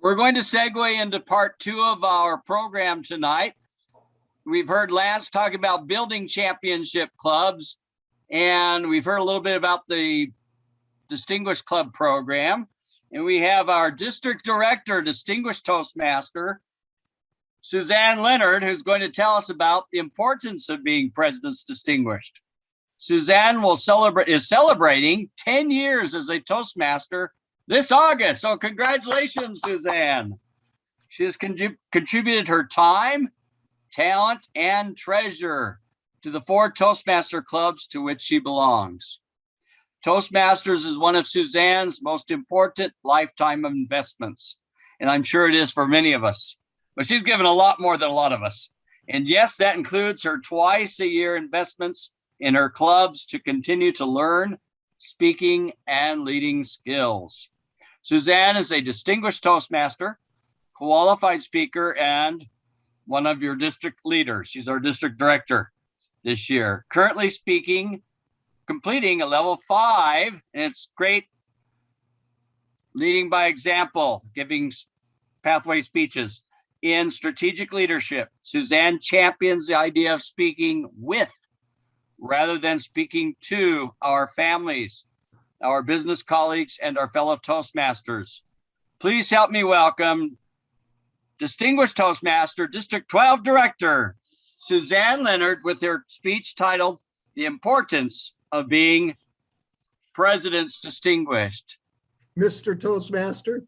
We're going to segue into part 2 of our program tonight. We've heard Lance talk about building championship clubs, and we've heard a little bit about the Distinguished Club program. And we have our district director, Distinguished Toastmaster, Suzanne Leonard, who's going to tell us about the importance of being President's Distinguished. Suzanne is celebrating 10 years as a Toastmaster this August. So congratulations, Suzanne. She has contributed her time, talent, and treasure to the 4 Toastmaster clubs to which she belongs. Toastmasters is one of Suzanne's most important lifetime investments, and I'm sure it is for many of us. But she's given a lot more than a lot of us. And yes, that includes her twice-a-year investments in her clubs to continue to learn speaking and leading skills. Suzanne is a distinguished Toastmaster, qualified speaker, and one of your district leaders. She's our district director this year. Currently completing a level 5, and it's great leading by example, giving pathway speeches in strategic leadership. Suzanne champions the idea of speaking with rather than speaking to our families, our business colleagues, and our fellow Toastmasters. Please help me welcome Distinguished Toastmaster, District 12 Director, Suzanne Leonard, with her speech titled, The Importance of Being President's Distinguished. Mr. Toastmaster,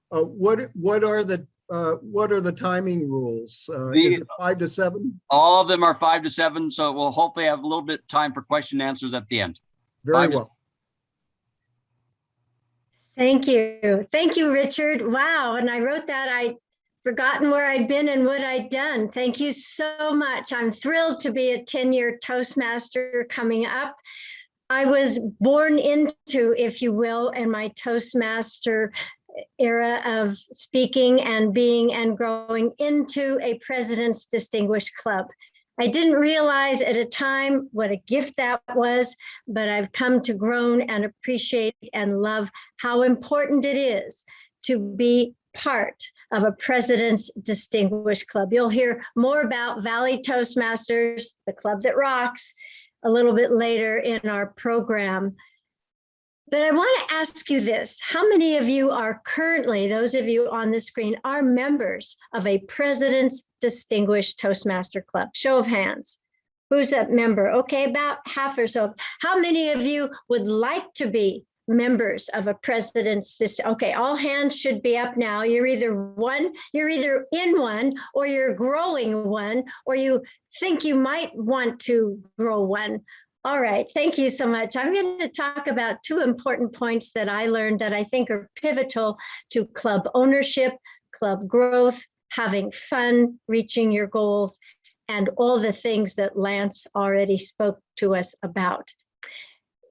what are the timing rules? Is it 5 to 7? All of them are 5 to 7, so we'll hopefully have a little bit of time for question and answers at the end. Very well. Thank you. Thank you, Richard. Wow. And I wrote that. I'd forgotten where I'd been and what I'd done. Thank you so much. I'm thrilled to be a 10-year Toastmaster coming up. I was born into, if you will, in my Toastmaster era of speaking and being and growing into a President's Distinguished Club. I didn't realize at a time what a gift that was, but I've come to grow and appreciate and love how important it is to be part of a President's Distinguished Club. You'll hear more about Valley Toastmasters, the club that rocks, a little bit later in our program. But I want to ask you this. How many of you are currently, those of you on the screen, are members of a President's Distinguished Toastmaster Club? Show of hands. Who's a member? Okay, about half or so. How many of you would like to be members of a President's? Okay, all hands should be up now. You're either in one, or you're growing one, or you think you might want to grow one. All right, thank you so much. I'm going to talk about 2 important points that I learned that I think are pivotal to club ownership, club growth, having fun, reaching your goals, and all the things that Lance already spoke to us about.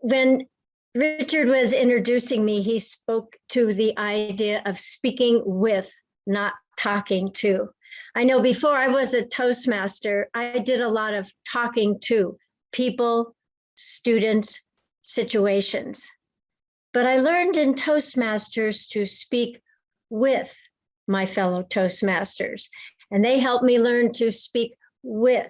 When Richard was introducing me, he spoke to the idea of speaking with, not talking to. I know before I was a Toastmaster, I did a lot of talking to people, students, situations. But I learned in Toastmasters to speak with my fellow Toastmasters, and they helped me learn to speak with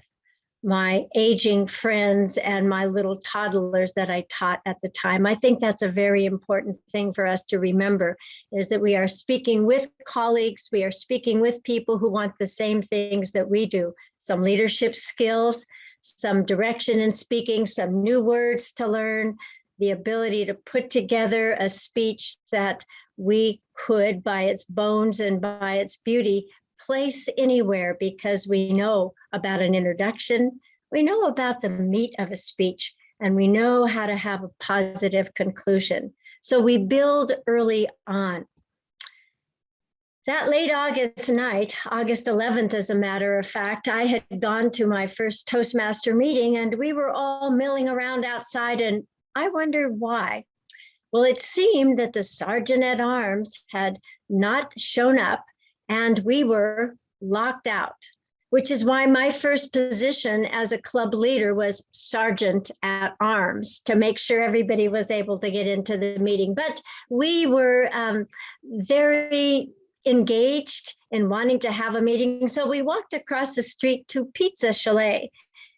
my aging friends and my little toddlers that I taught at the time. I think that's a very important thing for us to remember, is that we are speaking with colleagues, we are speaking with people who want the same things that we do, some leadership skills, some direction in speaking, some new words to learn, the ability to put together a speech that we could, by its bones and by its beauty, place anywhere, because we know about an introduction, we know about the meat of a speech, and we know how to have a positive conclusion. So we build early on. That late August night, August 11th, as a matter of fact, I had gone to my first Toastmaster meeting, and we were all milling around outside, and I wondered why. Well, it seemed that the Sergeant at Arms had not shown up, and we were locked out, which is why my first position as a club leader was Sergeant at Arms, to make sure everybody was able to get into the meeting. But we were very engaged in wanting to have a meeting. So we walked across the street to Pizza Chalet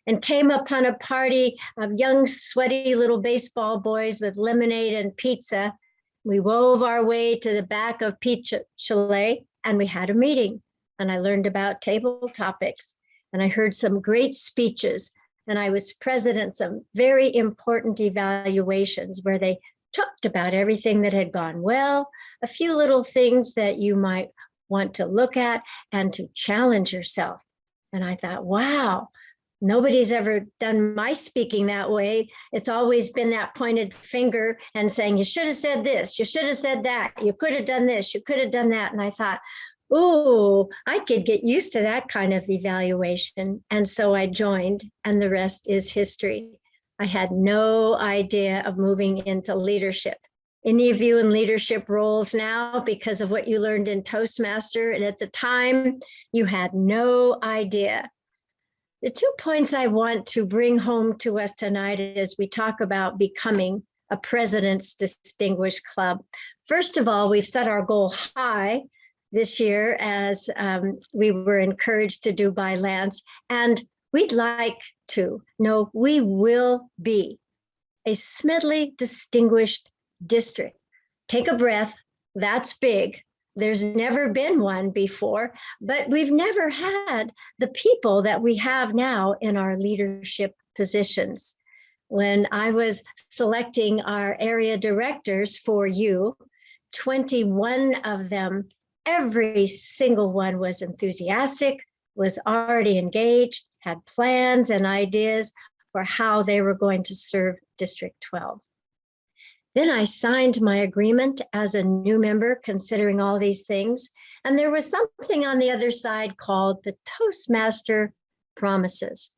and came upon a party of young, sweaty little baseball boys with lemonade and pizza. We wove our way to the back of Pizza Chalet and we had a meeting. And I learned about table topics and I heard some great speeches. And I was present in some very important evaluations where they talked about everything that had gone well, a few little things that you might want to look at and to challenge yourself. And I thought, wow, nobody's ever done my speaking that way. It's always been that pointed finger and saying, you should have said this, you should have said that, you could have done this, you could have done that. And I thought, oh, I could get used to that kind of evaluation. And so I joined, and the rest is history. I had no idea of moving into leadership. Any of you in leadership roles now because of what you learned in Toastmaster, and at the time, you had no idea. The 2 points I want to bring home to us tonight as we talk about becoming a President's Distinguished Club. First of all, we've set our goal high this year, as we were encouraged to do by Lance, and we'd like to know we will be a Smedley Distinguished District. Take a breath, that's big. There's never been one before, but we've never had the people that we have now in our leadership positions. When I was selecting our area directors for you, 21 of them, every single one was enthusiastic, was already engaged, had plans and ideas for how they were going to serve District 12. Then I signed my agreement as a new member, considering all these things. And there was something on the other side called the Toastmaster Promises.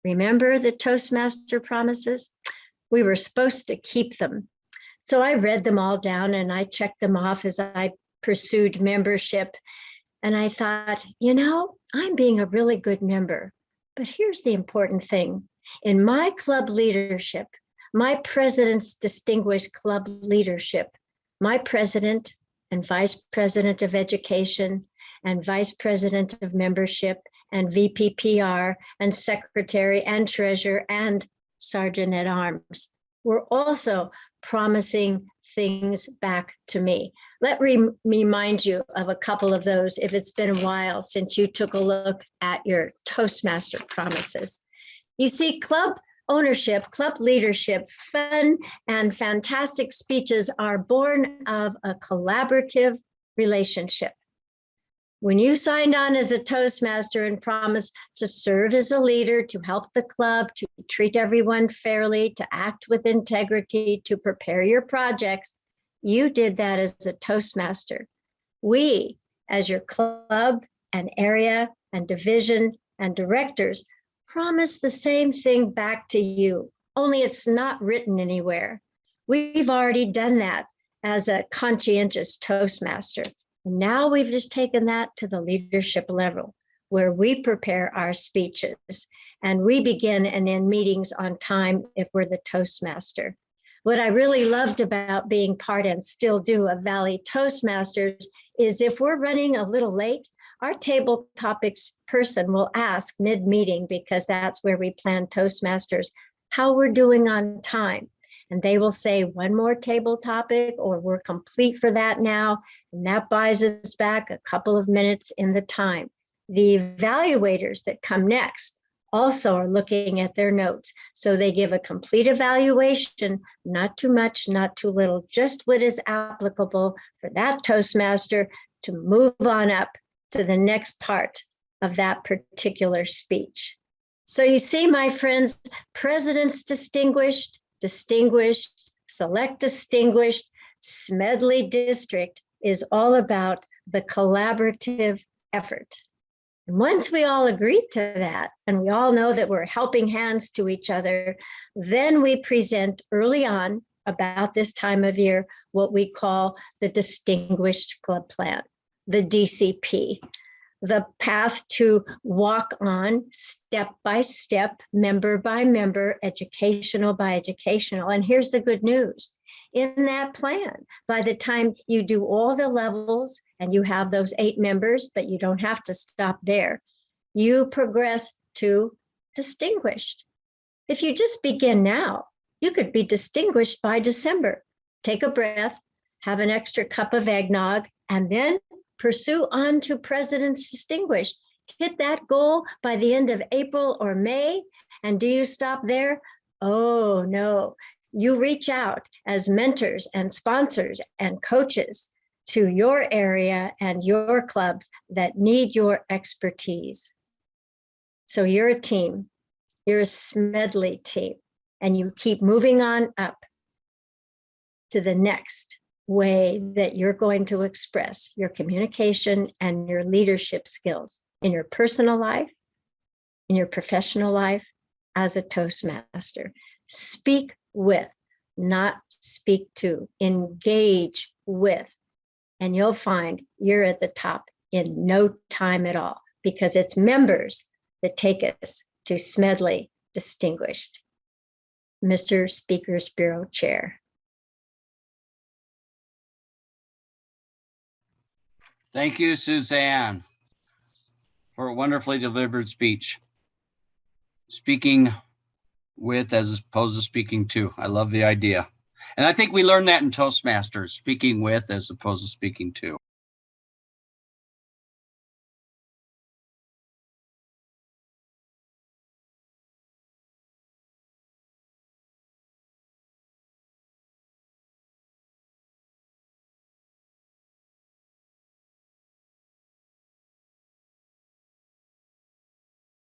Remember the Toastmaster Promises? We were supposed to keep them. So I read them all down and I checked them off as I pursued membership. And I thought, you know, I'm being a really good member. But here's the important thing. In my club leadership, my President's Distinguished Club leadership, my president and vice president of education and vice president of membership and VPPR and secretary and treasurer and sergeant at arms were also promising things back to me. Let me remind you of a couple of those if it's been a while since you took a look at your Toastmaster promises. You see, club ownership, club leadership, fun and fantastic speeches are born of a collaborative relationship. When you signed on as a Toastmaster and promised to serve as a leader, to help the club, to treat everyone fairly, to act with integrity, to prepare your projects, you did that as a Toastmaster. We, as your club and area and division and directors, promise the same thing back to you, only it's not written anywhere. We've already done that as a conscientious Toastmaster. And now we've just taken that to the leadership level where we prepare our speeches and we begin and end meetings on time if we're the Toastmaster. What I really loved about being part and still do of Valley Toastmasters is if we're running a little late, our table topics person will ask mid-meeting, because that's where we plan Toastmasters, how we're doing on time. And they will say one more table topic or we're complete for that now. And that buys us back a couple of minutes in the time. The evaluators that come next also are looking at their notes. So they give a complete evaluation, not too much, not too little, just what is applicable for that Toastmaster to move on up to the next part of that particular speech. So you see, my friends, President's Distinguished, Select Distinguished, Smedley District is all about the collaborative effort. And once we all agree to that, and we all know that we're helping hands to each other, then we present early on, about this time of year, what we call the Distinguished Club Plan, the DCP. The path to walk on step by step, member by member, educational by educational. And here's the good news. in that plan. By the time you do all the levels and you have those 8 members, but you don't have to stop there, you progress to distinguished. If you just begin now, you could be distinguished by December. Take a breath, have an extra cup of eggnog, and then pursue on to President's Distinguished. Hit that goal by the end of April or May. And do you stop there? Oh, no. You reach out as mentors and sponsors and coaches to your area and your clubs that need your expertise. So you're a team. You're a Smedley team. And you keep moving on up to the next way that you're going to express your communication and your leadership skills in your personal life, in your professional life, as a Toastmaster. Speak with, not speak to. Engage with. And you'll find you're at the top in no time at all, because it's members that take us to Smedley Distinguished. Mr. Speakers Bureau Chair. Thank you, Suzanne, for a wonderfully delivered speech. Speaking with as opposed to speaking to. I love the idea. And I think we learned that in Toastmasters, speaking with as opposed to speaking to.